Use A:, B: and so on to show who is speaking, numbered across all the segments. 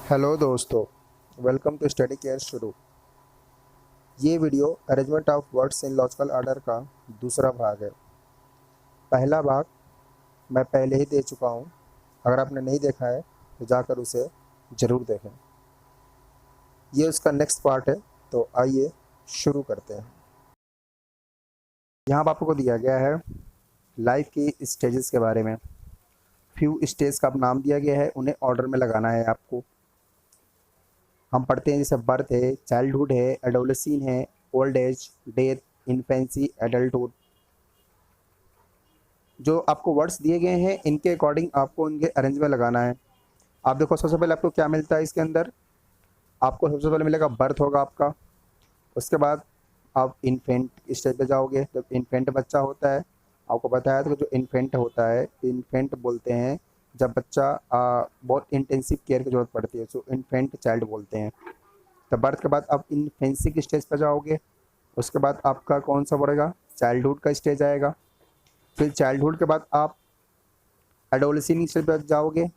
A: Hello दोस्तों, welcome to study care शुरू। ये video arrangement of words in logical order का दूसरा भाग है। पहला भाग मैं पहले ही दे चुका हूँ। अगर आपने नहीं देखा है तो जाकर उसे ज़रूर देखें। ये उसका नेक्स्ट पार्ट है, तो आइए शुरू करते हैं। यहाँ पर आपको दिया गया है लाइफ की स्टेजेस के बारे में। फ्यू स्टेज का नाम दिया गया है, उन्हें ऑर्डर में लगाना है आपको। हम पढ़ते हैं जैसे बर्थ है, चाइल्डहुड है, एडोलेसिन है, old age, death, infancy, adulthood. जो आपको वर्ड्स दिए गए हैं इनके अकॉर्डिंग आपको उनके अरेंज में लगाना है। आप देखो, सबसे पहले आपको क्या मिलता है इसके अंदर। आपको सबसे पहले मिलेगा बर्थ होगा आपका। उसके बाद आप इन्फेंट स्टेज पे जाओगे। जब इन्फेंट बच्चा होता है, आपको बताया था कि जो इन्फेंट होता है, इन्फेंट बोलते हैं जब बच्चा बहुत इंटेंसिव केयर की ज़रूरत पड़ती है, सो इन्फेंट चाइल्ड बोलते हैं। तो बर्थ के बाद आप इन्फेंसी की स्टेज पर जाओगे। उसके बाद आपका कौन सा पड़ेगा, चाइल्डहुड का स्टेज आएगा। फिर चाइल्डहुड के बाद आप एडोलेसेंट स्टेज पर जाओगे,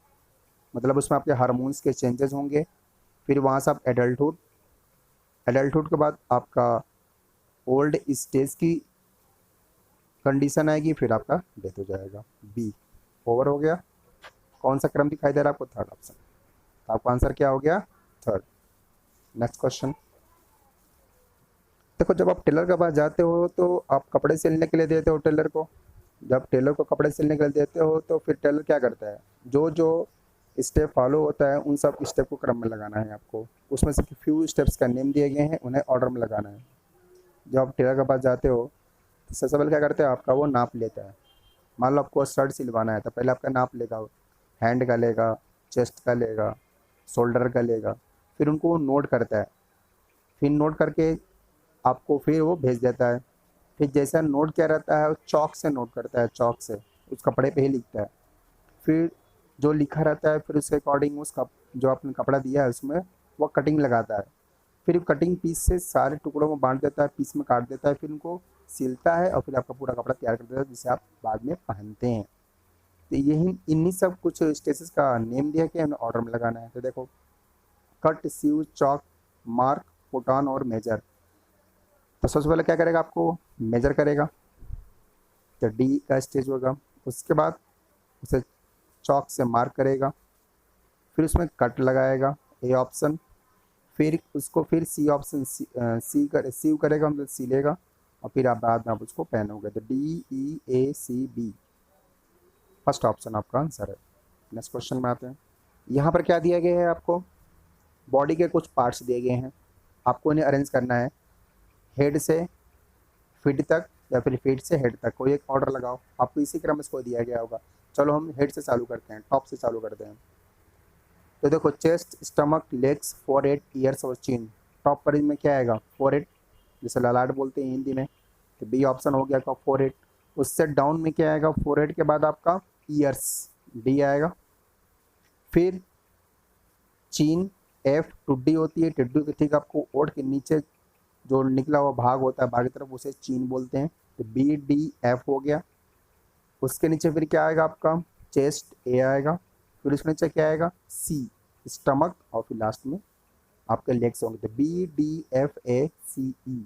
A: मतलब उसमें आपके हार्मोन्स के चेंजेस होंगे। फिर वहाँ से आप एडल्टहुड, एडल्टहुड के बाद आपका ओल्ड स्टेज की कंडीशन आएगी, फिर आपका डेथ हो जाएगा। बी ओवर हो गया। कौन सा क्रम दिखाई दे रहा है आपको, थर्ड ऑप्शन। तो आपका आंसर क्या हो गया, थर्ड। नेक्स्ट क्वेश्चन देखो, जब आप टेलर के पास जाते हो तो आप कपड़े सिलने के लिए देते हो टेलर को। जब टेलर को कपड़े सिलने के लिए देते हो तो फिर टेलर क्या करता है, जो जो स्टेप फॉलो होता है उन सब स्टेप को क्रम में लगाना है आपको। उसमें से फ्यू स्टेप्स का नेम दिए गए हैं, उन्हें ऑर्डर में लगाना है। जब आप टेलर के पास जाते हो तो सबसे पहले क्या करते हैं, आपका वो नाप लेता है। मान लो आपको शर्ट सिलवाना है तो पहले आपका नाप लेगा वो। हैंड का लेगा, चेस्ट का लेगा, शोल्डर का लेगा। फिर उनको वो नोट करता है। फिर नोट करके आपको फिर वो भेज देता है। फिर जैसा नोट क्या रहता है, वो चौक से नोट करता है, चौक से उस कपड़े पे ही लिखता है। फिर जो लिखा रहता है फिर उसके अकॉर्डिंग उस जो आपने कपड़ा दिया है उसमें वो कटिंग लगाता है। फिर कटिंग पीस से सारे टुकड़ों में बांट देता है, पीस में काट देता है, फिर उनको सिलता है और फिर आपका पूरा कपड़ा तैयार कर देता है, जिसे आप बाद में पहनते हैं। तो यही इन्हीं सब कुछ स्टेसेस का नेम दिया कि हमें ऑर्डर में लगाना है। तो देखो, cut, sew, chalk, mark, put on और मेजर। तो सबसे पहले क्या करेगा, आपको मेजर करेगा, तो डी का स्टेज होगा। उसके बाद उसे चौक से मार्क करेगा, फिर उसमें कट लगाएगा, ए ऑप्शन। फिर उसको फिर सी ऑप्शन, सीव करेगा, मतलब सिलेगा। और फिर आप बाद में आप उसको पहनोगे। तो DEACB फर्स्ट ऑप्शन आपका आंसर है। नेक्स्ट क्वेश्चन में आते हैं। यहाँ पर क्या दिया गया है आपको, बॉडी के कुछ पार्ट्स दिए गए हैं, आपको इन्हें अरेंज करना है। हेड से फीट तक या फिर फीट से हेड तक, कोई एक ऑर्डर लगाओ। आपको इसी क्रम में इसको दिया गया होगा। चलो हम हेड से चालू करते हैं, टॉप से चालू करते हैं। तो देखो, chest, stomach, legs, forehead, years और चिन। टॉप पर में क्या आएगा, फोरहेड, जैसे ललाट बोलते हैं हिंदी में। तो बी ऑप्शन हो गया आपका फोरहेड। उससे डाउन में क्या आएगा, फोरहेड के बाद आपका ईयर्स, डी आएगा। फिर चीन, एफ। टुड्डी होती है, टिड्डू की ठीक आपको ओठ के नीचे जो निकला हुआ भाग होता है बाहर की तरफ, उसे चीन बोलते हैं। तो BDF हो गया। उसके नीचे फिर क्या आएगा आपका, चेस्ट, ए आएगा। फिर उसके नीचे क्या आएगा, सी, स्टमक। और फिर लास्ट में आपके लेग्स होंगे। तो BDFACE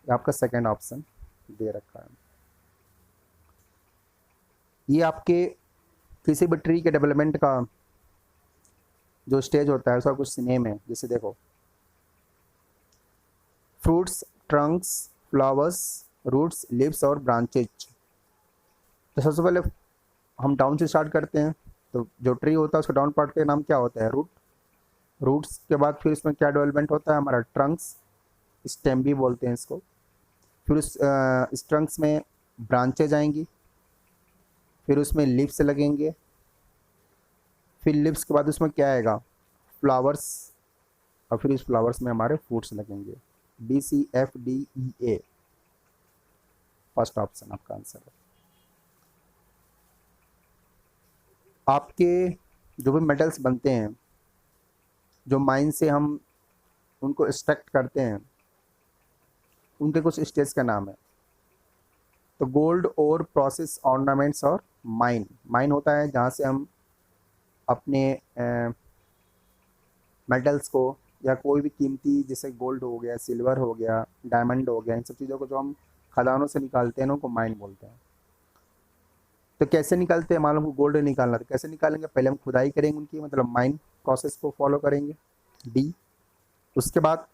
A: आपका सेकेंड ऑप्शन दे रखा है। ये आपके किसी भी ट्री के डेवलपमेंट का जो स्टेज होता है उसका कुछ नेम है। जैसे देखो, fruits, trunks, flowers, roots, leaves और ब्रांचेज। तो सबसे पहले हम डाउन से स्टार्ट करते हैं। तो जो ट्री होता है उसका डाउन पार्ट का नाम क्या होता है, रूट। रूट्स के बाद फिर इसमें क्या डेवलपमेंट होता है हमारा, ट्रंक्स, स्टेम भी बोलते हैं इसको। फिर उस ट्रंक्स में ब्रांचेज आएंगी, फिर उसमें लिप्स लगेंगे। फिर लिप्स के बाद उसमें क्या आएगा, फ्लावर्स। और फिर इस फ्लावर्स में हमारे फ्रूट्स लगेंगे। BCFDEA फर्स्ट ऑप्शन आपका आंसर है। आपके जो भी मेटल्स बनते हैं, जो माइन से हम उनको एक्सट्रैक्ट करते हैं, उनके कुछ स्टेज का नाम है। तो गोल्ड और प्रोसेस, ऑर्नामेंट्स और माइन। माइन होता है जहाँ से हम अपने मेटल्स को या कोई भी कीमती जैसे गोल्ड हो गया, सिल्वर हो गया, डायमंड हो गया, इन सब चीज़ों को जो हम खदानों से निकालते हैं ना उनको माइन बोलते हैं। तो कैसे निकालते हैं, मान लो हमको गोल्ड निकालना तो कैसे निकालेंगे, पहले हम खुदाई करेंगे उनकी, मतलब माइन प्रोसेस को फॉलो करेंगे डी। उसके बाद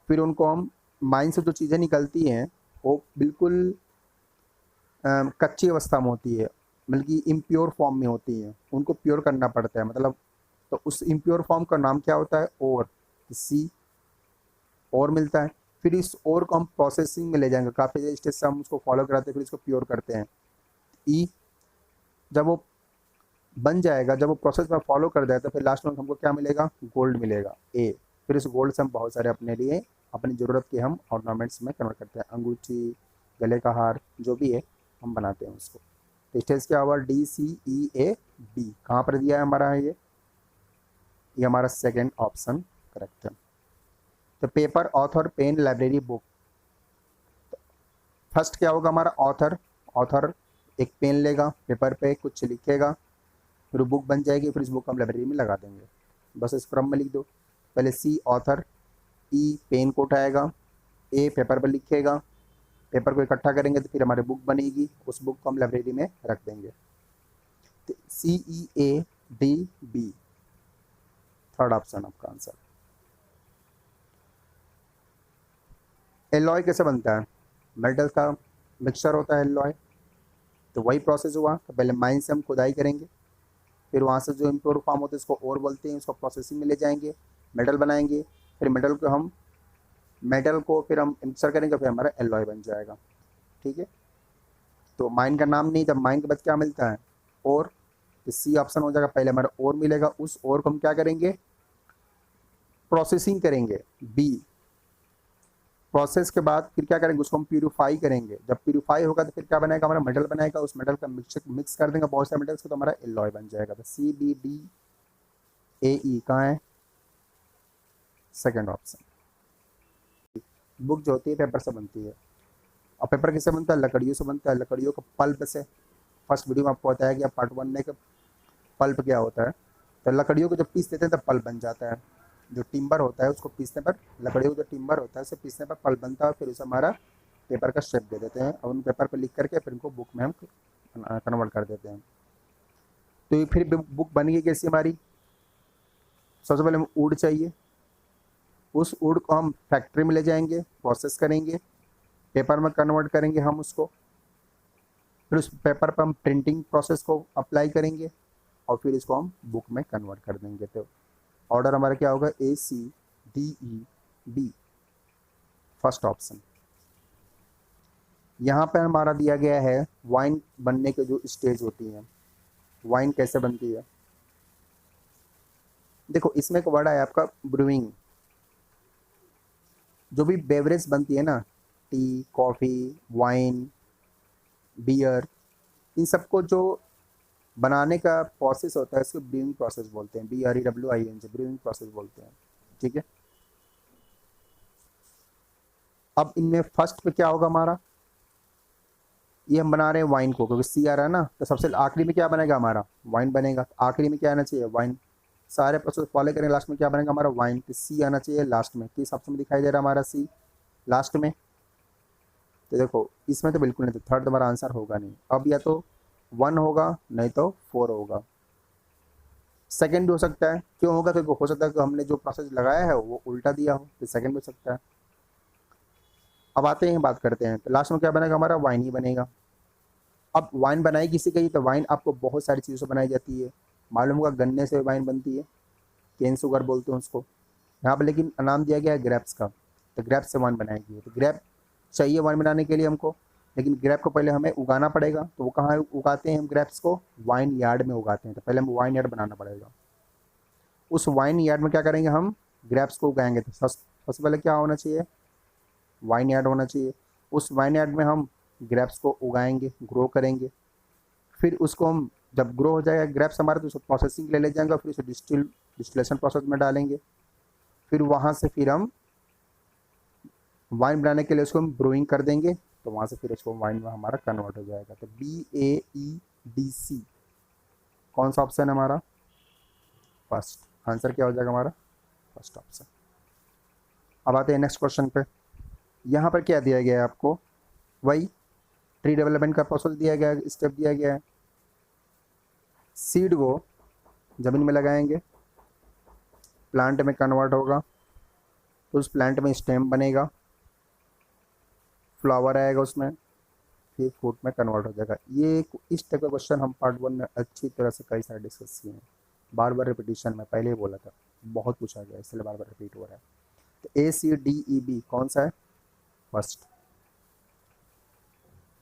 A: फिर उनको हम माइन से जो चीज़ें निकलती हैं वो बिल्कुल कच्ची अवस्था में होती है, बल्कि इम्प्योर फॉर्म में होती हैं, उनको प्योर करना पड़ता है मतलब। तो उस इम्प्योर फॉर्म का नाम क्या होता है, ओर। सी और मिलता है। फिर इस और को हम प्रोसेसिंग में ले जाएंगे, काफ़ी स्टेज से हम उसको फॉलो कराते हैं, फिर इसको प्योर करते हैं। ई जब वो बन जाएगा, जब वो प्रोसेस में फॉलो कर जाए तो फिर लास्ट में हमको क्या मिलेगा, गोल्ड मिलेगा। ए फिर इस गोल्ड से हम बहुत सारे अपने लिए अपनी ज़रूरत के हम ऑर्नामेंट्स में कन्वर्ट करते हैं, अंगूठी, गले का हार, जो भी है हम बनाते हैं उसको। तो स्टेज क्या हुआ, DCEA B कहाँ पर दिया है हमारा, ये हमारा सेकेंड ऑप्शन करेक्ट है। तो paper, author, pen, library, book. First क्या होगा हमारा, ऑथर। ऑथर एक पेन लेगा, पेपर पे कुछ लिखेगा, फिर बुक बन जाएगी, फिर इस बुक को हम लाइब्रेरी में लगा देंगे। बस इस क्रम में लिख दो। पहले सी ऑथर, ई पेन को उठाएगा, ए पेपर पर लिखेगा, पेपर को इकट्ठा करेंगे तो फिर हमारी बुक बनेगी, उस बुक को हम लाइब्रेरी में रख देंगे। तो CEADB थर्ड ऑप्शन आपका आंसर। एलॉय कैसे बनता है, मेटल का मिक्सचर होता है एलॉय। तो वही प्रोसेस हुआ, तो पहले माइन से हम खुदाई करेंगे, फिर वहाँ से जो इम्प्योर फॉर्म होते हैं उसको और बोलते हैं, उसको प्रोसेसिंग में ले जाएंगे, मेटल बनाएंगे, फिर मेटल को फिर हम मिक्सर करेंगे, फिर हमारा एलॉय बन जाएगा। ठीक है, तो माइन का नाम नहीं, तब माइन के बाद क्या मिलता है, और। तो सी ऑप्शन हो जाएगा, पहले हमारा और मिलेगा, उस और को हम क्या करेंगे, प्रोसेसिंग करेंगे। बी प्रोसेस के बाद फिर क्या करेंगे, उसको हम प्यूरिफाई करेंगे, जब प्यूरिफाई होगा तो फिर क्या बनाएगा, हमारा मेटल बनाएगा, उस मेटल का मिक्स कर देंगे बहुत सारे मेटल्स को, तो हमारा एलॉय बन जाएगा। तो CBDAE कहाँ है, सेकेंड ऑप्शन। बुक जो होती है पेपर से बनती है, और पेपर किससे बनता है, लकड़ियों से बनता है, लकड़ियों को पल्प से। फर्स्ट वीडियो में आपको बताया गया पार्ट 1 में कि पल्प क्या होता है। तो लकड़ियों को जब पीस देते हैं तब पल्प बन जाता है। जो टिम्बर होता है उसको पीसने पर, लकड़ियों को जो टिम्बर होता है उसे पीसने पर पल्प बनता है, और फिर उसे हमारा पेपर का शेप दे देते हैं, और उन पेपर पर लिख करके फिर उनको बुक में हम कन्वर्ट कर देते हैं। तो ये फिर बुक बनेगी कैसी हमारी, सबसे पहले हमें वुड चाहिए, उस वुड को हम फैक्ट्री में ले जाएंगे, प्रोसेस करेंगे, पेपर में कन्वर्ट करेंगे हम उसको, फिर उस पेपर पर हम प्रिंटिंग प्रोसेस को अप्लाई करेंगे, और फिर इसको हम बुक में कन्वर्ट कर देंगे। तो ऑर्डर हमारा क्या होगा, ACDEB फर्स्ट ऑप्शन। यहाँ पे हमारा दिया गया है वाइन बनने के जो स्टेज होती हैं, वाइन कैसे बनती है। देखो इसमें एक वर्ड है आपका ब्रूइंग। जो भी बेवरेज बनती है ना, टी, कॉफ़ी, वाइन, बियर, इन सबको जो बनाने का प्रोसेस होता है इसको ब्रूइंग प्रोसेस बोलते हैं, BREWING ब्रूइंग प्रोसेस बोलते हैं। ठीक है, अब इनमें फर्स्ट पे क्या होगा हमारा, ये हम बना रहे हैं वाइन को, क्योंकि सी आ रहा है ना, तो सबसे आखिरी में क्या बनेगा हमारा, वाइन बनेगा। तो आखिरी में क्या आना चाहिए, वाइन। सारे प्रोसेस फॉलो करें, लास्ट में क्या बनेगा हमारा, वाइन। तो सी आना चाहिए लास्ट में। किस ऑप्शन में दिखाई दे रहा है हमारा सी लास्ट में। तो देखो इसमें तो बिल्कुल नहीं, तो थर्ड तुम्हारा आंसर होगा नहीं। अब या तो 1 होगा, नहीं तो 4 होगा। सेकंड भी हो सकता है, क्यों होगा, तो हो सकता है कि हमने जो प्रोसेस लगाया है वो उल्टा दिया हो, तो सेकंड भी हो सकता है। अब आते हैं, बात करते हैं, तो लास्ट में क्या बनेगा हमारा, वाइन ही बनेगा। अब वाइन बनाई किसी गई, तो वाइन आपको बहुत सारी चीज़ों से बनाई जाती है। मालूम होगा गन्ने से वाइन बनती है, केन शुगर बोलते हैं उसको। यहाँ पर लेकिन नाम दिया गया है ग्रेप्स का, तो ग्रेप्स से वाइन बनाएगी। तो ग्रेप चाहिए वाइन बनाने के लिए हमको, लेकिन ग्रेप को पहले हमें उगाना पड़ेगा। तो वो कहाँ उगाते हैं हम ग्रेप्स को, वाइन यार्ड में उगाते हैं। तो पहले हम वाइन यार्ड बनाना पड़ेगा। उस वाइन यार्ड में क्या करेंगे, हम ग्रेप्स को उगाएंगे। तो सबसे पहले क्या होना चाहिए, वाइन यार्ड होना चाहिए। उस वाइन यार्ड में हम ग्रेप्स को उगाएंगे, ग्रो करेंगे। फिर उसको हम जब ग्रो हो जाएगा ग्रेप्स हमारे, तो उसको प्रोसेसिंग ले जाएंगे, फिर उसे डिस्टिलेशन प्रोसेस में डालेंगे। फिर वहाँ से फिर हम वाइन बनाने के लिए उसको हम ब्रूइंग कर देंगे, तो वहाँ से फिर उसको वाइन में हमारा कन्वर्ट हो जाएगा। तो BAEDC कौन सा ऑप्शन है हमारा, फर्स्ट आंसर क्या हो जाएगा हमारा, फर्स्ट ऑप्शन। अब आते हैं नेक्स्ट क्वेश्चन पे। यहाँ पर क्या दिया गया है आपको, वही ट्री डेवलपमेंट का प्रोसेस दिया गया है, स्टेप दिया गया है। सीड को ज़मीन में लगाएंगे, प्लांट में कन्वर्ट होगा, तो उस प्लांट में स्टेम बनेगा, फ्लावर आएगा उसमें, फिर फ्रूट में कन्वर्ट हो जाएगा। ये इस टाइप का क्वेश्चन हम पार्ट 1 में अच्छी तरह से कई सारे डिस्कस किए हैं। बार बार रिपीटिशन में पहले ही बोला था, बहुत पूछा गया इसलिए बार बार रिपीट हो रहा है। तो ACDEB कौन सा है, फर्स्ट।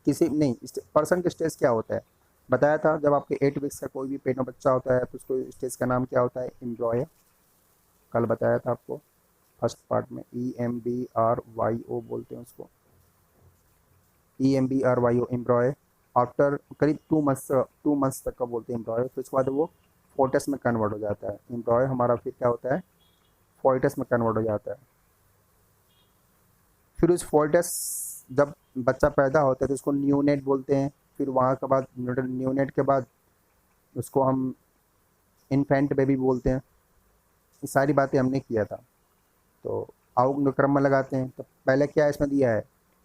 A: किसी नहीं, पर्सन के स्टेज क्या होता है बताया था, जब आपके 8 वीक्स का कोई भी पेट में बच्चा होता है तो उसको स्टेज का नाम क्या होता है, एम्ब्रॉय। कल बताया था आपको फर्स्ट पार्ट में, EMBRYO बोलते हैं उसको, EMBRYO एम्ब्रॉय। आफ्टर करीब 2 मंथ्स तक का बोलते हैं एम्ब्रॉय, फिर उसके बाद वो फोर्टस में कन्वर्ट हो जाता है। एम्ब्रॉय हमारा फिर क्या होता है, फोर्टस में कन्वर्ट हो जाता है। फिर उस फोर्टस जब बच्चा पैदा होता है तो उसको न्यूनेट बोलते हैं। फिर वहाँ के बाद न्यूनेट के बाद उसको हम इन्फेंट बेबी बोलते हैं। ये सारी बातें हमने किया था। तो आओ क्रम में लगाते हैं। तो पहले क्या इसमें दिया है,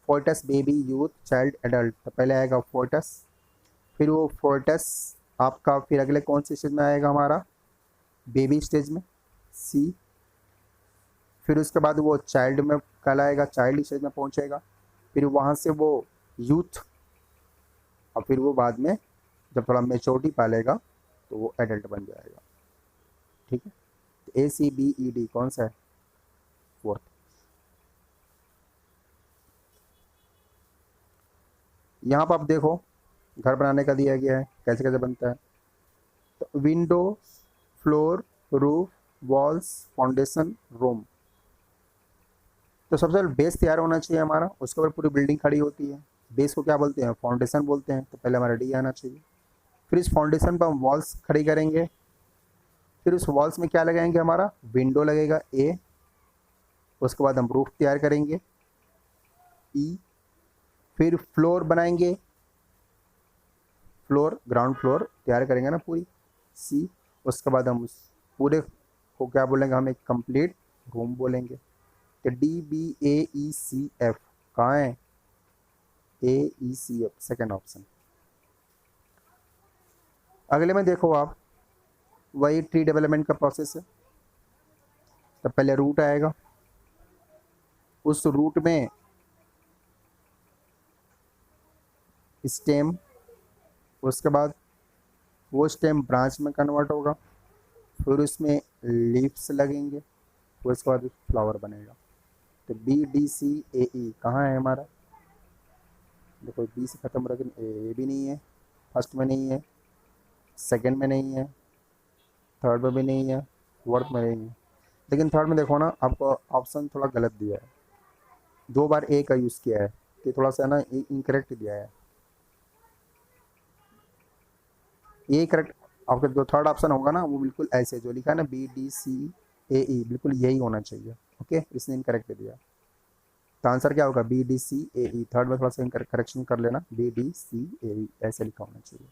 A: forts baby youth child adult. तो पहले आएगा फोर्टस, फिर वो फोर्टस आपका फिर अगले कौन से स्टेज में आएगा हमारा, बेबी स्टेज में, C। फिर उसके बाद वो चाइल्ड में कहलाएगा, चाइल्ड स्टेज में पहुंचेगा। फिर वहाँ से वो यूथ, और फिर वो बाद में जब थोड़ा मेच्योरिटी पालेगा तो वो एडल्ट बन जाएगा। ठीक है, तो ACBED कौन सा है, फोर्थ। यहाँ पर आप देखो घर बनाने का दिया गया है, कैसे कैसे बनता है। तो window, floor, roof, walls, foundation, room. तो सबसे पहले बेस तैयार होना चाहिए हमारा, उसके ऊपर पूरी बिल्डिंग खड़ी होती है। बेस को क्या बोलते हैं, फाउंडेशन बोलते हैं। तो पहले हमारा D आना चाहिए। फिर इस फाउंडेशन पर हम वॉल्स खड़ी करेंगे। फिर उस वॉल्स में क्या लगाएंगे, हमारा विंडो लगेगा A। उसके बाद हम रूफ तैयार करेंगे E। फिर फ्लोर बनाएंगे, फ्लोर ग्राउंड फ्लोर तैयार करेंगे ना पूरी, C। उसके बाद हम उस पूरे को क्या बोलेंगे, हम एक कंप्लीट रूम बोलेंगे। तो DBAECF कहाँ है, AECF सेकेंड ऑप्शन। अगले में देखो आप, वही ट्री डेवलपमेंट का प्रोसेस है। तो पहले रूट आएगा, उस रूट में स्टेम, उसके बाद वो स्टेम ब्रांच में कन्वर्ट होगा, फिर उसमें लीव्स लगेंगे, फिर उसके बाद फ्लावर बनेगा। तो BDCAE कहाँ है हमारा, देखो B से ख़त्म हो रहा है, A भी नहीं है, फर्स्ट में नहीं है, सेकंड में नहीं है, थर्ड में भी नहीं है, फोर्थ में नहीं है। लेकिन थर्ड में देखो ना, आपको ऑप्शन थोड़ा गलत दिया है, 2 बार A का यूज़ किया है, तो थोड़ा सा ना इनकरेक्ट दिया है। ये करेक्ट, आपका जो थर्ड ऑप्शन होगा ना वो बिल्कुल ऐसे जो लिखा है ना BDCAE, बिल्कुल यही होना चाहिए। ओके, इसने इनकरेक्ट दिया। तो आंसर क्या होगा, BDCAE। थर्ड में थोड़ा सा करेक्शन कर लेना, BDCAE ऐसे लिखा होना चाहिए।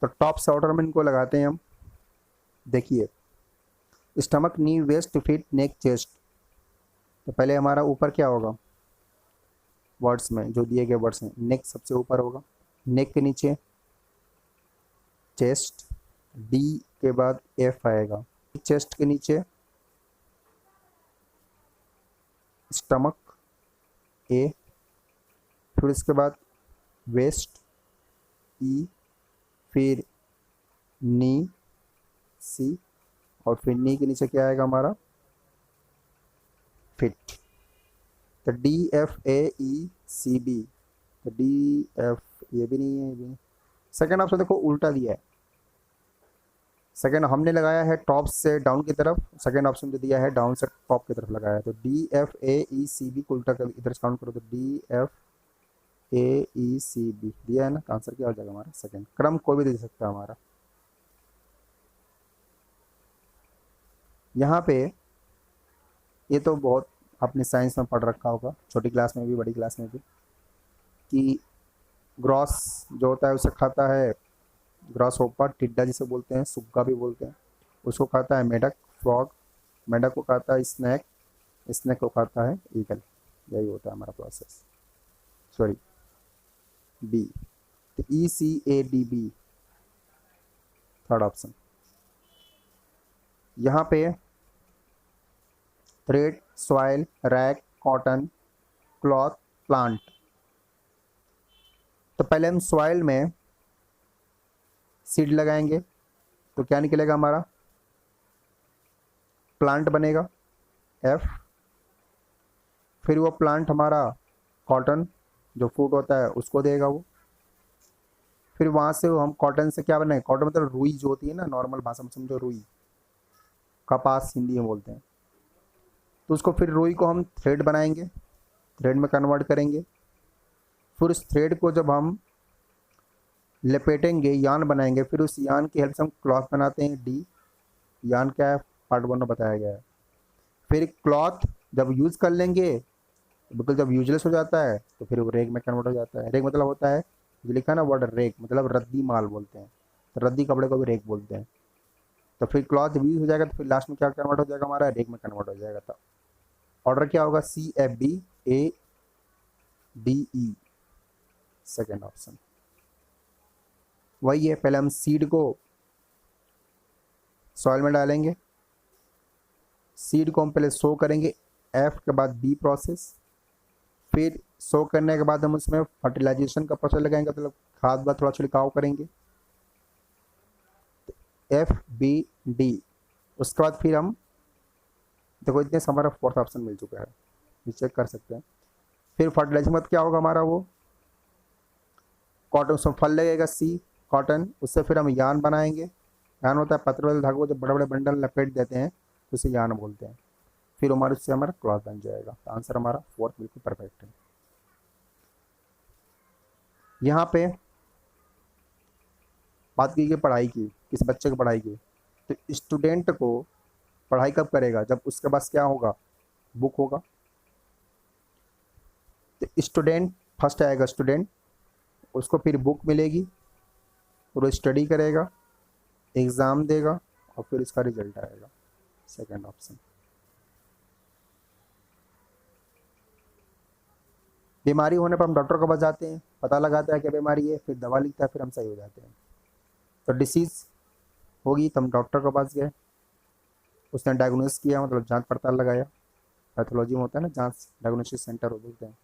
A: तो टॉप से ऑर्डर में इनको लगाते हैं हम। देखिए, स्टमक, नी, वेस्ट, फीट, नेक, चेस्ट। तो पहले हमारा ऊपर क्या होगा, वर्ड्स में जो दिए गए वर्ड्स हैं, नेक सबसे ऊपर होगा, नेक के नीचे चेस्ट, D के बाद F आएगा, चेस्ट के नीचे स्टमक, A। फिर इसके बाद वेस्ट, E। फिर नी, C। और फिर नी के नीचे क्या आएगा हमारा, फिट। तो DFAECB। तो DF ये भी नहीं है, ये भी। सेकेंड ऑप्शन देखो उल्टा दिया है, सेकेंड हमने लगाया है टॉप से डाउन की तरफ, सेकेंड ऑप्शन जो दिया है डाउन से टॉप की तरफ लगाया है। तो DFAECB को उल्टा कर इधर से काउंट करो, तो DFAECB दिया है ना, तो आंसर क्या हो जाएगा हमारा, सेकेंड। क्रम कोई भी दे सकता है हमारा। यहाँ पे ये तो बहुत आपने साइंस में पढ़ रखा होगा, छोटी क्लास में भी बड़ी क्लास में भी, कि ग्रॉस जो होता है उसे खाता है, ग्रॉस होपर, टिड्डा जिसे बोलते हैं, सुग्गा भी बोलते हैं, उसको खाता है मेढक, फ्रॉग, मेंढक को खाता है स्नैक, स्नैक को खाता है ईगल। यही होता है हमारा प्रोसेस। सॉरी, बी, तो ECADB थर्ड ऑप्शन। यहाँ पे thread, soil, rack, cotton, cloth, plant. तो पहले हम सॉइल में सीड लगाएंगे तो क्या निकलेगा हमारा, प्लांट बनेगा F। फिर वो प्लांट हमारा कॉटन जो फ्रूट होता है उसको देगा वो। फिर वहाँ से हम कॉटन से क्या बनाए, कॉटन मतलब रुई जो होती है ना, नॉर्मल भाषा में समझो रुई, कपास हिंदी में बोलते हैं। तो उसको फिर रुई को हम थ्रेड बनाएंगे, थ्रेड में कन्वर्ट करेंगे। फिर उस थ्रेड को जब हम लपेटेंगे, यान बनाएंगे, फिर उस यान की हेल्प से हम क्लॉथ बनाते हैं D। यान क्या है, पार्ट 1 में बताया गया है। फिर क्लॉथ जब यूज़ कर लेंगे, बिल्कुल जब यूजलेस हो जाता है तो फिर वो रेग में कन्वर्ट हो जाता है। रेग मतलब होता है जो लिखा है ना वर्ड रेग, मतलब रद्दी माल बोलते हैं, तो रद्दी कपड़े को भी रेग बोलते हैं। तो फिर क्लॉथ जब यूज हो जाएगा तो फिर लास्ट में क्या कन्वर्ट हो जाएगा हमारा, रेग में कन्वर्ट हो जाएगा। तो ऑर्डर क्या होगा, CFBADE, सेकेंड ऑप्शन। वही है, पहले हम सीड को सॉइल में डालेंगे, सीड को हम पहले सो करेंगे, F के बाद B प्रोसेस। फिर सो करने के बाद हम उसमें फर्टिलाइजेशन का प्रोसेस लगाएंगे, मतलब खाद वाद थोड़ा छिड़काव करेंगे, FBD। उसके बाद फिर हम, देखो इतने से हमारा फोर्थ ऑप्शन मिल चुका है, ये चेक कर सकते हैं। फिर फर्टिलाइजर मत क्या होगा हमारा, वो कॉटन, उसमें फल लगेगा C, कॉटन। उससे फिर हम यान बनाएंगे। यान होता है पत्र वाले धागों को जब बड़े बड़े बंडल लपेट देते हैं तो उसे यान बोलते हैं। फिर हमारे उससे हमारा क्लॉथ बन जाएगा। तो आंसर हमारा फोर्थ बिल्कुल परफेक्ट है। यहाँ पे बात की गई पढ़ाई की, किस बच्चे की पढ़ाई की, तो स्टूडेंट को पढ़ाई कब करेगा, जब उसके पास क्या होगा, बुक होगा। तो स्टूडेंट फर्स्ट आएगा, स्टूडेंट, उसको फिर बुक मिलेगी और वो स्टडी करेगा, एग्ज़ाम देगा और फिर इसका रिजल्ट आएगा, सेकंड ऑप्शन। बीमारी होने पर हम डॉक्टर के पास जाते हैं, पता लगाता है क्या बीमारी है, फिर दवा लिखता है, फिर हम सही हो जाते हैं। तो डिसीज़ होगी तो हम डॉक्टर के पास गए, उसने डायग्नोसिस किया, मतलब जांच पड़ताल लगाया। पैथोलॉजी में होता है ना जांच, डायग्नोसिस सेंटर हो बोलते हैं।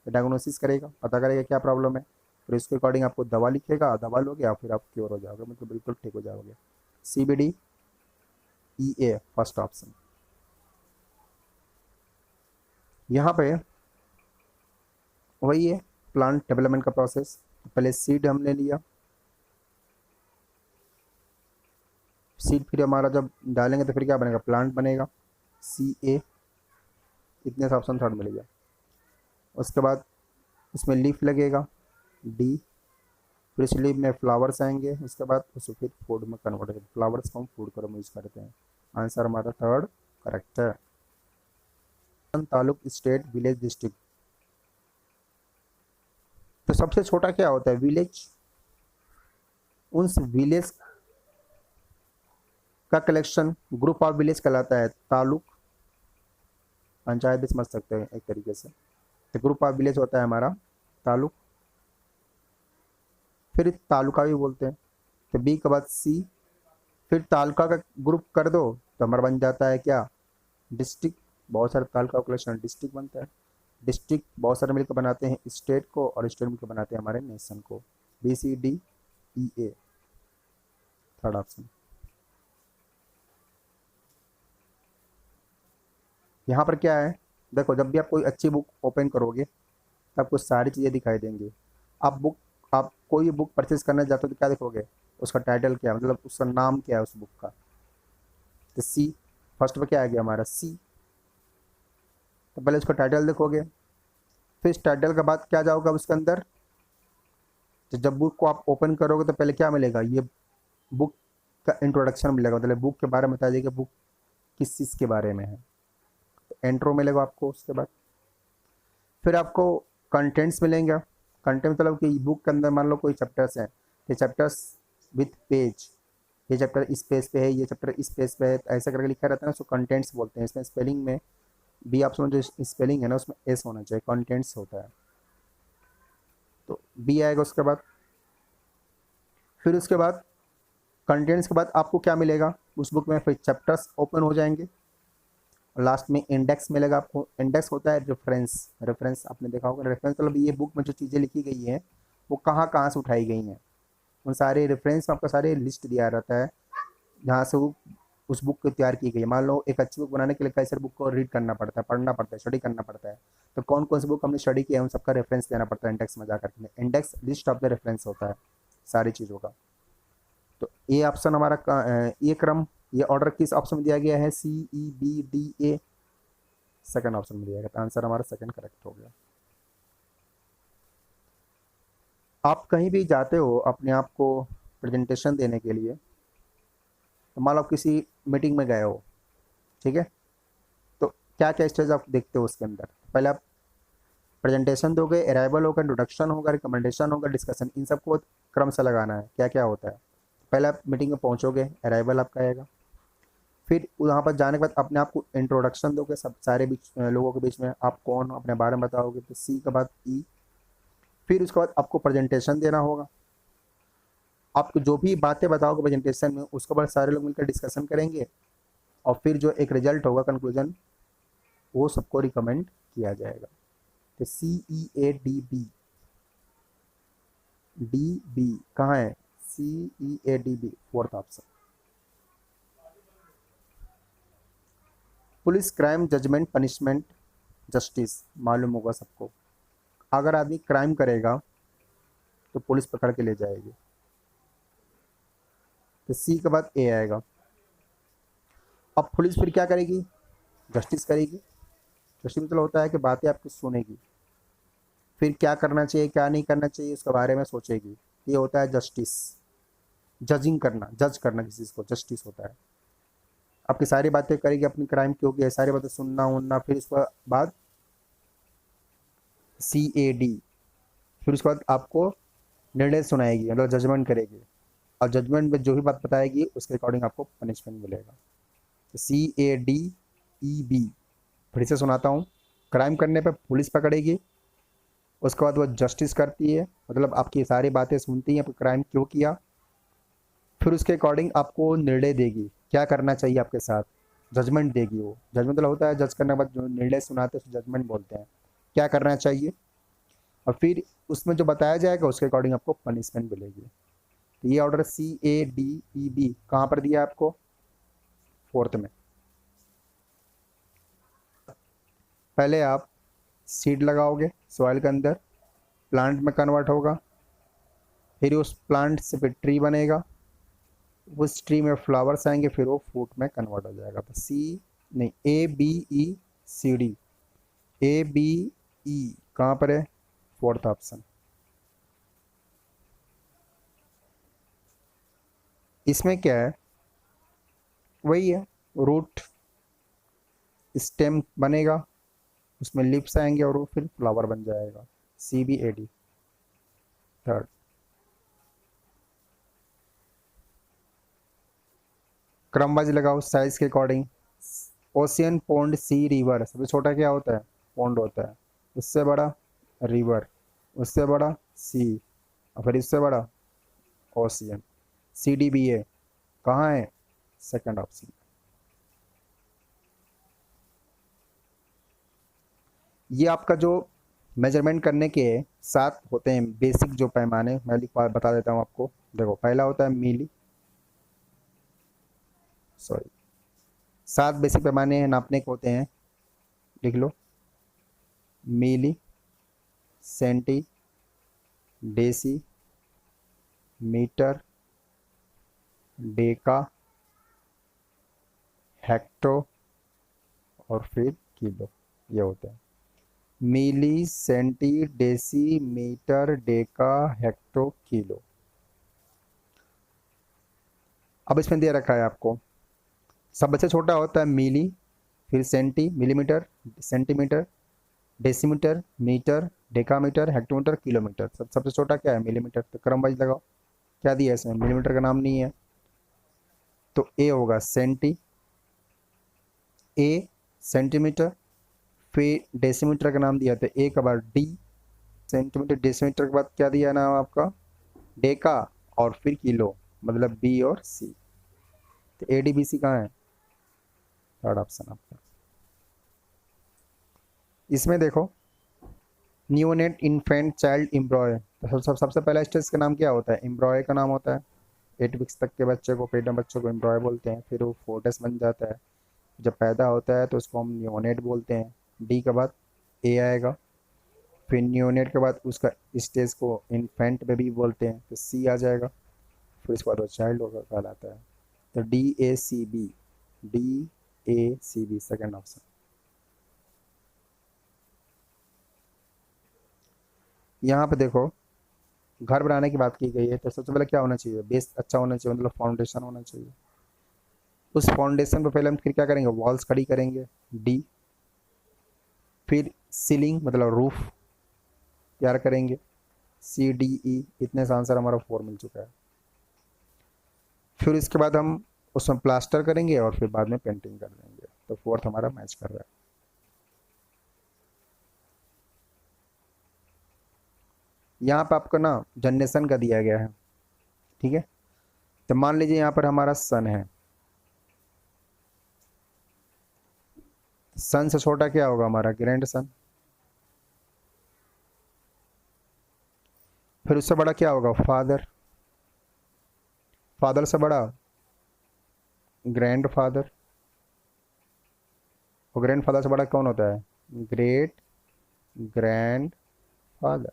A: तो डायग्नोसिस करेगा, पता करेगा क्या प्रॉब्लम है, फिर इसके अकॉर्डिंग आपको दवा लिखेगा, दवा लोगे और फिर आप क्योर हो जाओगे, मतलब बिल्कुल ठीक हो जाओगे। CBDEA first option. यहाँ पे वही है प्लांट डेवलपमेंट का प्रोसेस। पहले सीड हमने लिया, सीड फिर हमारा जब डालेंगे तो फिर क्या बनेगा, प्लांट बनेगा, CA। इतने से ऑप्शन थर्ड मिल गया। उसके बाद उसमें लीफ लगेगा, D। फिर इस लीफ में फ्लावर्स आएंगे, उसके बाद उसे फिर फूड में कन्वर्ट करेंगे, फ्लावर्स को हम फूड करो में यूज़ करते हैं। आंसर हमारा थर्ड करेक्ट है। Taluk, state, village, district. तो सबसे छोटा क्या होता है, विलेज। उस विलेज का कलेक्शन ग्रुप ऑफ विलेज कहलाता है तालुक। पंचायत भी समझ सकते हैं एक तरीके से। तो ग्रुप ऑफ विलेज होता है हमारा तालुक, फिर तालुका भी बोलते हैं। तो B के बाद C, फिर तालुका का ग्रुप कर दो तो हमारा बन जाता है क्या, डिस्ट्रिक्ट। बहुत सारे तालुका का कलेक्शन डिस्ट्रिक्ट बनता है। डिस्ट्रिक्ट बहुत सारे मिलकर बनाते हैं स्टेट को, और स्टेट मिलकर बनाते हैं हमारे नेशन को। BCDEA third option. यहाँ पर क्या है, देखो जब भी आप कोई अच्छी बुक ओपन करोगे तो आपको सारी चीज़ें दिखाई देंगी। आप कोई भी बुक परचेज करना चाहते हो तो क्या देखोगे, उसका टाइटल क्या है, मतलब उसका नाम क्या है उस बुक का। तो C फर्स्ट में क्या आ गया हमारा, C। तो पहले उसका टाइटल देखोगे, फिर इस टाइटल के बाद क्या जाओगे उसके अंदर, तो जब बुक को आप ओपन करोगे तो पहले क्या मिलेगा, ये बुक का इंट्रोडक्शन मिलेगा, मतलब बुक के बारे में बताया जाएगा, बुक किस चीज़ के बारे में है। तो इंट्रो मिलेगा आपको। उसके बाद फिर आपको कंटेंट्स मिलेंगे। कंटेंट मतलब कि बुक के अंदर मान लो कोई चैप्टर्स हैं, ये चैप्टर्स विथ पेज, ये चैप्टर इस पेज पे है, ये चैप्टर इस पेज पे है, तो ऐसा करके लिखा रहता है ना, उसको कंटेंट्स बोलते हैं। इसमें स्पेलिंग में बी ऑप्शन जो स्पेलिंग है ना उसमें एस होना चाहिए, कंटेंट्स होता है, तो बी आएगा उसके बाद। फिर उसके बाद कंटेंट्स के बाद आपको क्या मिलेगा उस बुक में, फिर चैप्टर्स ओपन हो जाएंगे और लास्ट में इंडेक्स मिलेगा आपको। इंडेक्स होता है रेफरेंस, रेफरेंस आपने देखा होगा, रेफरेंस मतलब ये बुक में जो चीज़ें लिखी गई हैं वो कहाँ कहाँ से उठाई गई हैं, उन सारे रेफरेंस में आपका सारे लिस्ट दिया रहता है जहाँ से वो उस बुक को तैयार की गई है। मान लो एक अच्छी बुक बनाने के लिए कई सारे बुक को रीड करना पड़ता है, पढ़ना पड़ता है, स्टडी करना पड़ता है, तो कौन कौन सी बुक हमने स्टडी किया है उन सबका रेफरेंस देना पड़ता है इंडेक्स में जाकर के। Index list of the reference होता है सारी चीज़ों का। तो ये ऑप्शन हमारा ये क्रम, ये ऑर्डर किस ऑप्शन में दिया गया है, C E B D A, second option में दिया गया, तो आंसर हमारा सेकंड करेक्ट हो गया। आप कहीं भी जाते हो अपने आप को प्रेजेंटेशन देने के लिए, तो मान लो आप किसी मीटिंग में गए हो, ठीक है, तो क्या क्या स्टेज आप देखते हो उसके अंदर। पहले आप प्रेजेंटेशन दोगे, अराइवल होगा, इंट्रोडक्शन होगा, रिकमेंडेशन होगा, डिस्कशन, इन सबको क्रम से लगाना है क्या क्या होता है। पहले आप मीटिंग में पहुंचोगे, अराइवल आपका आएगा, फिर वहाँ पर जाने के बाद अपने आप को इंट्रोडक्शन दोगे सब सारे बीच लोगों के बीच में, आप कौन हो अपने बारे में बताओगे, तो सी के बाद ई। फिर उसके बाद आपको प्रेजेंटेशन देना होगा, आपको जो भी बातें बताओगे प्रेजेंटेशन में उसके बाद सारे लोग मिलकर डिस्कशन करेंगे और फिर जो एक रिजल्ट होगा कंक्लूजन वो सबको रिकमेंड किया जाएगा। तो C E A D B, D B कहाँ है, C E A D B fourth option. Police, crime, judgement, punishment, justice मालूम होगा सबको। अगर आदमी क्राइम करेगा तो पुलिस पकड़ के ले जाएगी, तो सी के बाद ए आएगा। अब पुलिस फिर क्या करेगी, जस्टिस करेगी। जस्टिस मतलब होता है कि बातें आपकी सुनेगी, फिर क्या करना चाहिए क्या नहीं करना चाहिए उसके बारे में सोचेगी, ये होता है जस्टिस। जजिंग करना, जज करना किसी चीज़ को जस्टिस होता है। आपकी सारी बातें करेगी, अपनी क्राइम क्यों किया सारी बातें सुनना उनना, फिर उसके बाद सी ए डी, फिर उसके बाद आपको निर्णय सुनाएगी, मतलब जजमेंट करेगी, और जजमेंट में जो भी बात बताएगी उसके अकॉर्डिंग आपको पनिशमेंट मिलेगा। तो सी ए डी ई बी, फिर से सुनाता हूँ। क्राइम करने पर पुलिस पकड़ेगी, उसके बाद वो जस्टिस करती है, मतलब आपकी सारी बातें सुनती है, आपको क्राइम क्यों किया, फिर उसके अकॉर्डिंग आपको निर्णय देगी क्या करना चाहिए आपके साथ, जजमेंट देगी। वो जजमेंट मतलब होता है जज करने के बाद जो निर्णय सुनाते हैं जजमेंट बोलते हैं, क्या करना चाहिए, और फिर उसमें जो बताया जाएगा उसके अकॉर्डिंग आपको पनिशमेंट मिलेगी। तो ये order C A D E B कहाँ पर दिया आपको, फोर्थ में। पहले आप सीड लगाओगे सॉइल के अंदर, प्लांट में कन्वर्ट होगा, फिर उस प्लांट से फिर ट्री बनेगा, उस ट्री में फ्लावर्स आएंगे, फिर वो फ्रूट में कन्वर्ट हो जाएगा। तो सी नहीं, A B E C D, A B E कहाँ पर है, फोर्थ ऑप्शन। इसमें क्या है, वही है, रूट स्टेम बनेगा, उसमें लिप्स आएंगे और वो फिर फ्लावर बन जाएगा, C B A D third. क्रम वाइज लगाओ साइज के according. Ocean, pond, sea, river, सबसे छोटा क्या होता है, पॉन्ड होता है, उससे बड़ा रिवर, उससे बड़ा सी, और फिर इससे बड़ा ओशियन। सी डी बी ए कहाँ है, सेकंड ऑप्शन। ये आपका जो मेजरमेंट करने के साथ होते हैं बेसिक जो पैमाने, मैं बता देता हूँ आपको। देखो पहला होता है मिली, सॉरी 7 बेसिक पैमाने हैं नापने के होते हैं, लिख लो। Milli, centi, deci, metre, deca, hecto और फिर किलो, ये होते हैं milli, centi, deci, metre, deca, hecto, kilo. अब इसमें दे रखा है आपको, सबसे छोटा होता है मिली, फिर centi, millimetre, centimetre, decimetre, metre, decametre, hectometre, kilometre. सबसे छोटा क्या है, मिलीमीटर। तो क्रम वाइज लगाओ, क्या दिया है इसमें, मिलीमीटर का नाम नहीं है, तो ए होगा ए सेंटीमीटर, फिर डेसीमीटर का नाम दिया था ए के बाद डी, सेंटीमीटर डेसीमीटर के बाद क्या दिया नाम आपका डेका, और फिर किलो, मतलब बी और सी। तो ए डी बी सी कहाँ है, थर्ड ऑप्शन आपका। इसमें देखो न्यूनेट इन्फेंट चाइल्ड एम्ब्रॉय, तो सबसे पहला स्टेज का नाम क्या होता है, एम्ब्रॉय का नाम होता है। 8 वीक्स तक के बच्चे को, पेट में बच्चों को एम्ब्रॉय बोलते हैं। फिर वो 4 डेज बन जाता है, जब पैदा होता है तो उसको हम न्यूनेट बोलते हैं। डी के बाद ए आएगा, फिर न्यूनेट के बाद उसका स्टेज को इन्फेंट बेबी बोलते हैं, फिर सी आ जाएगा, फिर इसके बाद वो चाइल्ड होगा कहलाता है। तो D A C B, D A C B second option. यहाँ पे देखो घर बनाने की बात की गई है, तो सबसे पहले क्या होना चाहिए, बेस अच्छा होना चाहिए, मतलब फाउंडेशन होना चाहिए। उस फाउंडेशन पे पहले हम फिर क्या करेंगे, वॉल्स खड़ी करेंगे, डी। फिर सीलिंग मतलब रूफ तैयार करेंगे, सी डी ई। इतने से आंसर हमारा 4 मिल चुका है। फिर इसके बाद हम उसमें प्लास्टर करेंगे और फिर बाद में पेंटिंग कर देंगे, तो 4th हमारा मैच कर रहा है। यहाँ पे आपको ना जनरेशन का दिया गया है, ठीक है। तो मान लीजिए यहाँ पर हमारा सन है, सन से छोटा क्या होगा हमारा ग्रैंड सन, फिर उससे बड़ा क्या होगा फादर, फादर से बड़ा ग्रैंड फादर, और ग्रैंड फादर से बड़ा कौन होता है, ग्रेट ग्रैंड फादर।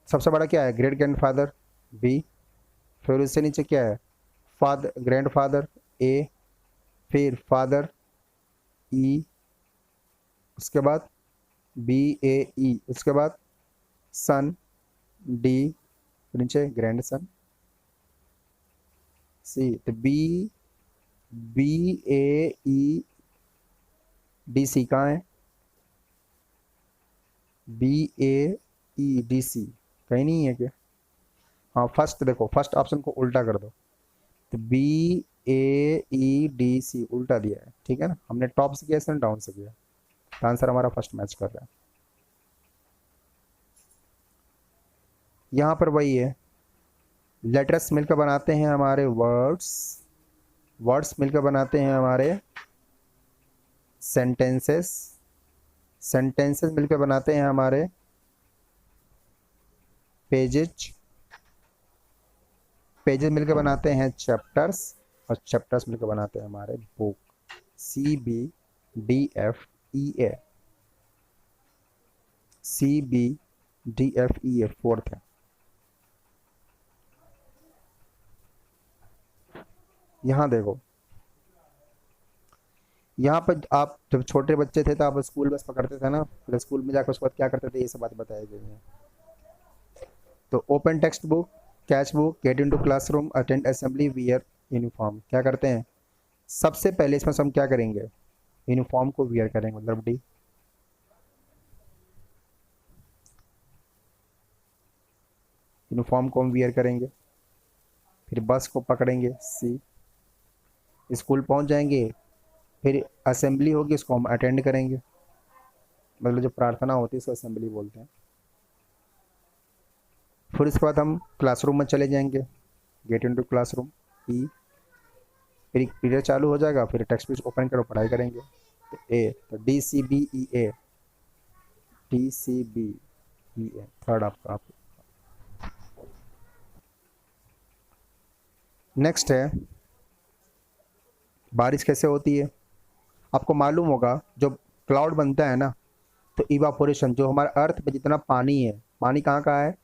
A: सबसे बड़ा क्या है, ग्रेट ग्रैंड फादर बी। फिर उससे नीचे क्या है, फादर ग्रैंड फादर ए, फिर फादर ई, उसके बाद बी ए ई, उसके बाद सन डी, नीचे ग्रैंड सन सी। तो बी बी ए ई डी सी कहाँ है, बी ए ई डी सी कहीं नहीं है क्या, हाँ फर्स्ट देखो, फर्स्ट ऑप्शन को उल्टा कर दो, तो बी ए ई डी सी उल्टा दिया है, ठीक है ना। हमने टॉप से किया, इसने डाउन से किया, तो आंसर हमारा फर्स्ट मैच कर रहा है। यहाँ पर वही है, लेटर्स मिलकर बनाते हैं हमारे वर्ड्स, वर्ड्स मिलकर बनाते हैं हमारे सेंटेंसेस, सेंटेंसेस मिलकर बनाते हैं हमारे पेजेज, पेजेस मिलकर बनाते हैं चैप्टर्स, और चैप्टर्स मिलकर बनाते हैं हमारे book. C B D F E A, C B D F E A 4th है। यहाँ देखो, यहाँ पर आप जब छोटे बच्चे थे तो आप स्कूल बस पकड़ते थे ना, फिर स्कूल में जाकर उसके बाद क्या करते थे, ये सब बात बताई गई है। तो open text book, catch book, get into classroom, attend assembly, wear uniform. क्या करते हैं, सबसे पहले इसमें हम क्या करेंगे, यूनिफॉर्म को वियर करेंगे, मतलब डी। यूनिफॉर्म को हम वियर करेंगे, फिर बस को पकड़ेंगे सी, स्कूल पहुंच जाएंगे, फिर असेंबली होगी उसको हम अटेंड करेंगे, मतलब जो प्रार्थना होती है उसको असेंबली बोलते हैं। फिर इसके बाद हम क्लासरूम में चले जाएंगे, गेट इनटू क्लासरूम ई, फिर एक पीरियड चालू हो जाएगा, फिर टेक्स्ट बुक ओपन करो पढ़ाई करेंगे। तो ए, तो D C B E A, D C B E A third आपका। नेक्स्ट है बारिश कैसे होती है। आपको मालूम होगा जो क्लाउड बनता है ना, तो इवापोरेशन, जो हमारा अर्थ पे जितना पानी है, पानी कहाँ कहाँ है,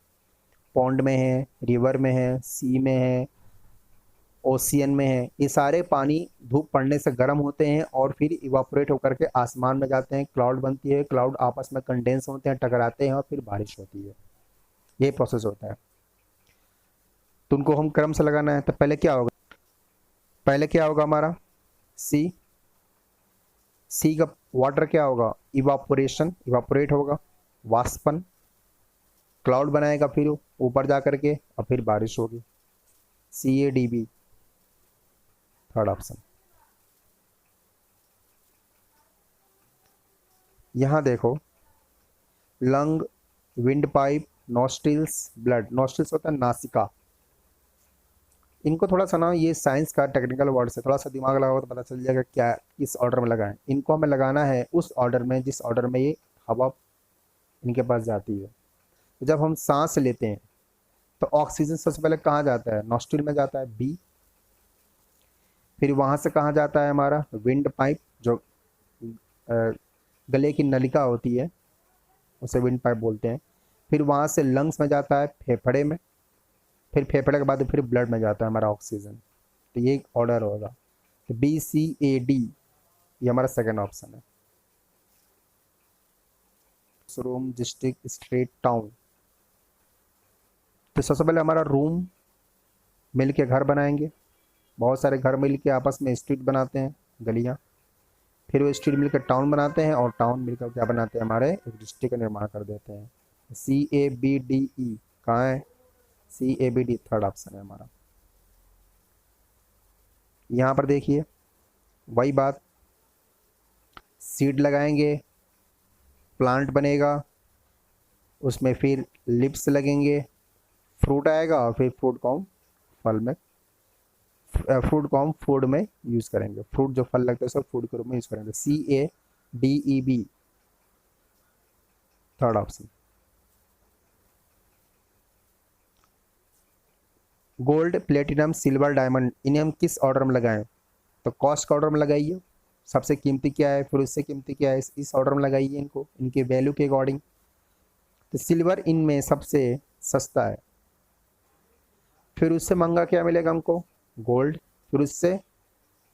A: पॉन्ड में है, रिवर में है, सी में है, ओशियन में है। ये सारे पानी धूप पड़ने से गर्म होते हैं और फिर इवापोरेट होकर के आसमान में जाते हैं, क्लाउड बनती है, क्लाउड आपस में कंडेंस होते हैं, टकराते हैं और फिर बारिश होती है। ये प्रोसेस होता है। तो उनको हम क्रम से लगाना है। तो पहले क्या होगा, पहले क्या होगा हमारा सी, सी का वाटर क्या होगा, इवापोरेशन, इवापोरेट होगा, वाष्पन, क्लाउड बनाएगा, फिर ऊपर जा करके और फिर बारिश होगी, C A D B. Third option. यहाँ देखो, lung, wind pipe, nostrils, blood. Nostrils होता है नासिका। इनको थोड़ा सा ना, ये साइंस का टेक्निकल वर्ड से थोड़ा सा दिमाग लगाओ तो पता चल जाएगा क्या किस ऑर्डर में लगाएं। इनको हमें लगाना है उस ऑर्डर में जिस ऑर्डर में ये हवा इनके पास जाती है। तो जब हम सांस लेते हैं तो ऑक्सीजन सबसे पहले कहाँ जाता है? नॉस्ट्रिल में जाता है, बी। फिर वहाँ से कहाँ जाता है हमारा? विंड पाइप, जो गले की नलिका होती है उसे विंड पाइप बोलते हैं। फिर वहाँ से लंग्स में जाता है, फेफड़े में। फिर फेफड़े के बाद फिर ब्लड में जाता है हमारा ऑक्सीजन। तो ये एक ऑर्डर होगा। तो BCAD ये हमारा सेकंड ऑप्शन है। Room, district, street, town. तो सबसे पहले हमारा रूम मिल के घर बनाएंगे। बहुत सारे घर मिल के आपस में स्ट्रीट बनाते हैं, गलियाँ। फिर वो स्ट्रीट मिलकर टाउन बनाते हैं और टाउन मिलकर क्या बनाते हैं? हमारे एक डिस्ट्रिक्ट का निर्माण कर देते हैं। CABDE कहाँ है? CABD थर्ड ऑप्शन है हमारा। यहाँ पर देखिए वही बात, सीड लगाएंगे, प्लांट बनेगा, उसमें फिर लिप्स लगेंगे, फ्रूट आएगा और फिर फ्रूट को हम फल में फ्रूट को हम फूड में यूज़ करेंगे। फ्रूट जो फल लगता है सब फूड के रूप में यूज़ करेंगे। CADEB third option. Gold, platinum, silver, diamond, इन्हें हम किस ऑर्डर में लगाएं? तो कॉस्ट का ऑर्डर में लगाइए। सबसे कीमती क्या है, फिर उससे कीमती क्या है, इस ऑर्डर में लगाइए इनको, इनके वैल्यू के अकॉर्डिंग। तो सिल्वर इनमें सबसे सस्ता है। फिर उससे महंगा क्या मिलेगा हमको? गोल्ड। फिर उससे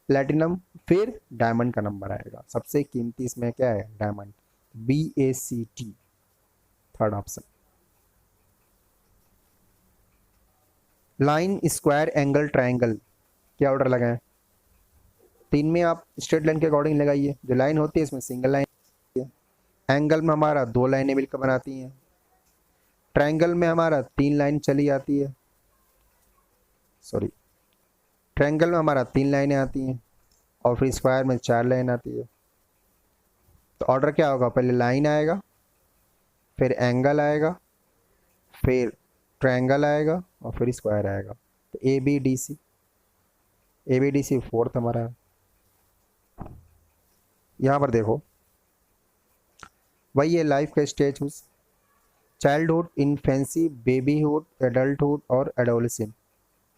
A: प्लेटिनम, फिर डायमंड का नंबर आएगा। सबसे कीमती इसमें क्या है? Diamond. BACT third option. Line, square, angle, triangle, क्या ऑर्डर लगाएं? तीन में आप स्ट्रेट लाइन के अकॉर्डिंग लगाइए। जो लाइन होती है इसमें सिंगल लाइन है। एंगल में हमारा दो लाइनें मिलकर बनाती हैं। ट्रायंगल में हमारा तीन लाइन चली आती है, सॉरी, ट्रायंगल में हमारा तीन लाइनें आती हैं और फिर स्क्वायर में चार लाइन आती है। तो ऑर्डर क्या होगा? पहले लाइन आएगा, फिर एंगल आएगा, फिर ट्रायंगल आएगा और फिर स्क्वायर आएगा। तो ABDC फोर्थ हमारा है। यहाँ पर देखो वही है लाइफ का stage, childhood, infancy, babyhood, adulthood और एडोलेसेंट।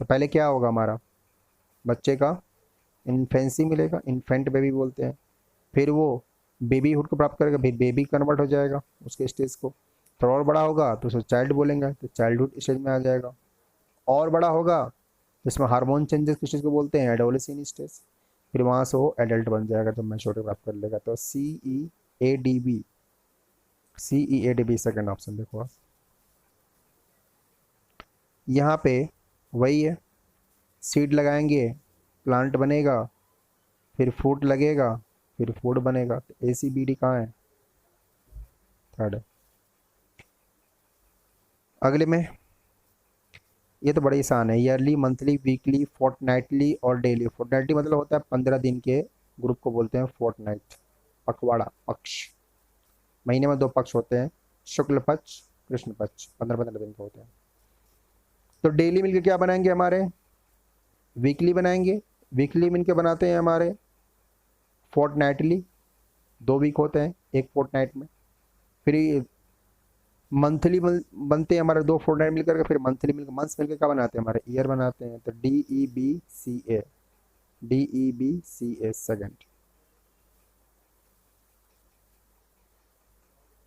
A: तो पहले क्या होगा हमारा? बच्चे का इन्फेंसी मिलेगा, इन्फेंट बेबी बोलते हैं। फिर वो बेबीहुड को प्राप्त करेगा, फिर बेबी कन्वर्ट हो जाएगा उसके स्टेज को। थोड़ा और बड़ा होगा तो उसको चाइल्ड बोलेंगे, तो चाइल्डहुड स्टेज में आ जाएगा। और बड़ा होगा तो इसमें हार्मोन चेंजेस किस चीज़ को बोलते हैं? Adolescent stage. फिर वहाँ से वो एडल्ट बन जाएगा जब मैच्योरिटी प्राप्त कर लेगा। तो CEADB सेकंड ऑप्शन देखो आप। यहाँ पे वही है, सीड लगाएंगे, प्लांट बनेगा, फिर फ्रूट लगेगा, फिर फूड बनेगा। तो ACBD कहाँ है? थर्ड है। अगले में ये तो बड़ी आसान है, ईयरली, मंथली, वीकली, फोर्टनाइटली और डेली। फोर्टनाइटली मतलब होता है 15 दिन के ग्रुप को बोलते हैं फोर्टनाइट। पखवाड़ा, पक्ष। महीने में दो पक्ष होते हैं, शुक्ल पक्ष, कृष्ण पक्ष, 15-15 दिन के होते हैं। तो डेली मिलके क्या बनाएंगे हमारे? वीकली बनाएंगे। वीकली मिलके बनाते हैं हमारे फोर्टनाइटली, 2 वीक होते हैं एक फोर्टनाइट में। फिर मंथली बनते हैं हमारे 2 फोर्टनाइट मिलकर के, फिर मंथली मिलकर मंथ्स मिलकर क्या बनाते हैं? हमारे ईयर बनाते हैं। तो DEBCA सेकंड।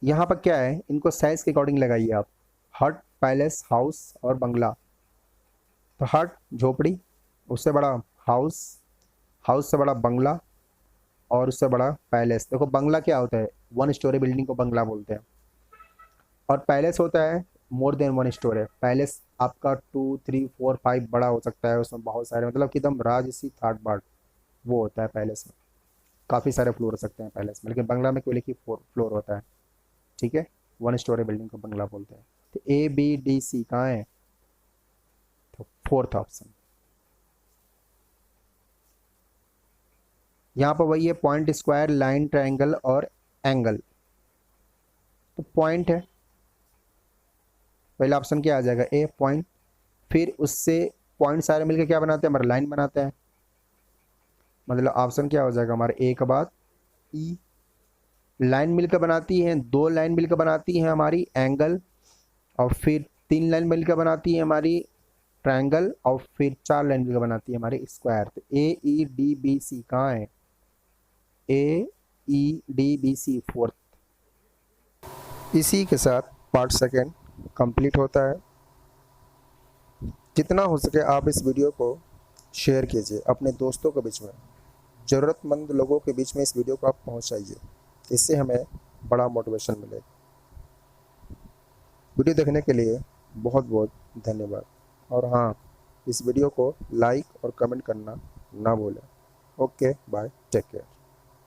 A: यहाँ पर क्या है, इनको साइज के अकॉर्डिंग लगाइए आप। हट, पैलेस, हाउस और बंगला। तो हट झोपड़ी, उससे बड़ा हाउस, हाउस से बड़ा बंगला और उससे बड़ा पैलेस। देखो बंगला क्या होता है? 1 स्टोरी बिल्डिंग को बंगला बोलते हैं। और पैलेस होता है मोर देन 1 स्टोरी। पैलेस आपका 2, 3, 4, 5 बड़ा हो सकता है, उसमें बहुत सारे मतलब कि एकदम राजसी थाट बाट वो होता है पैलेस में। काफ़ी सारे फ्लोर हो सकते हैं पैलेस में, लेकिन बंगला में केवल एक ही फ्लोर होता है। ठीक है, 1 स्टोरी बिल्डिंग को बंगला बोलते हैं। तो ABDC कहाँ है? तो फोर्थ ऑप्शन। यहाँ पर वही है पॉइंट, स्क्वायर, लाइन, ट्रायंगल और एंगल। तो पॉइंट है, पहला ऑप्शन क्या आ जाएगा, ए पॉइंट। फिर उससे पॉइंट सारे मिलकर क्या बनाते हैं, हमारा लाइन बनाते हैं। मतलब ऑप्शन क्या हो जाएगा हमारा ए के बाद ई। लाइन मिलकर बनाती है, दो लाइन मिलकर बनाती है हमारी एंगल, और फिर तीन लाइन मिलकर बनाती है हमारी ट्रायंगल, और फिर चार लाइन मिलकर बनाती है हमारी स्क्वायर। तो ए ई डी बी सी कहाँ है, A E D B C fourth. इसी के साथ पार्ट सेकेंड कंप्लीट होता है। जितना हो सके आप इस वीडियो को शेयर कीजिए अपने दोस्तों के बीच में, ज़रूरतमंद लोगों के बीच में इस वीडियो को आप पहुंचाइए, इससे हमें बड़ा मोटिवेशन मिले। वीडियो देखने के लिए बहुत बहुत धन्यवाद। और हाँ, इस वीडियो को लाइक और कमेंट करना ना भूलें। Okay bye, take care.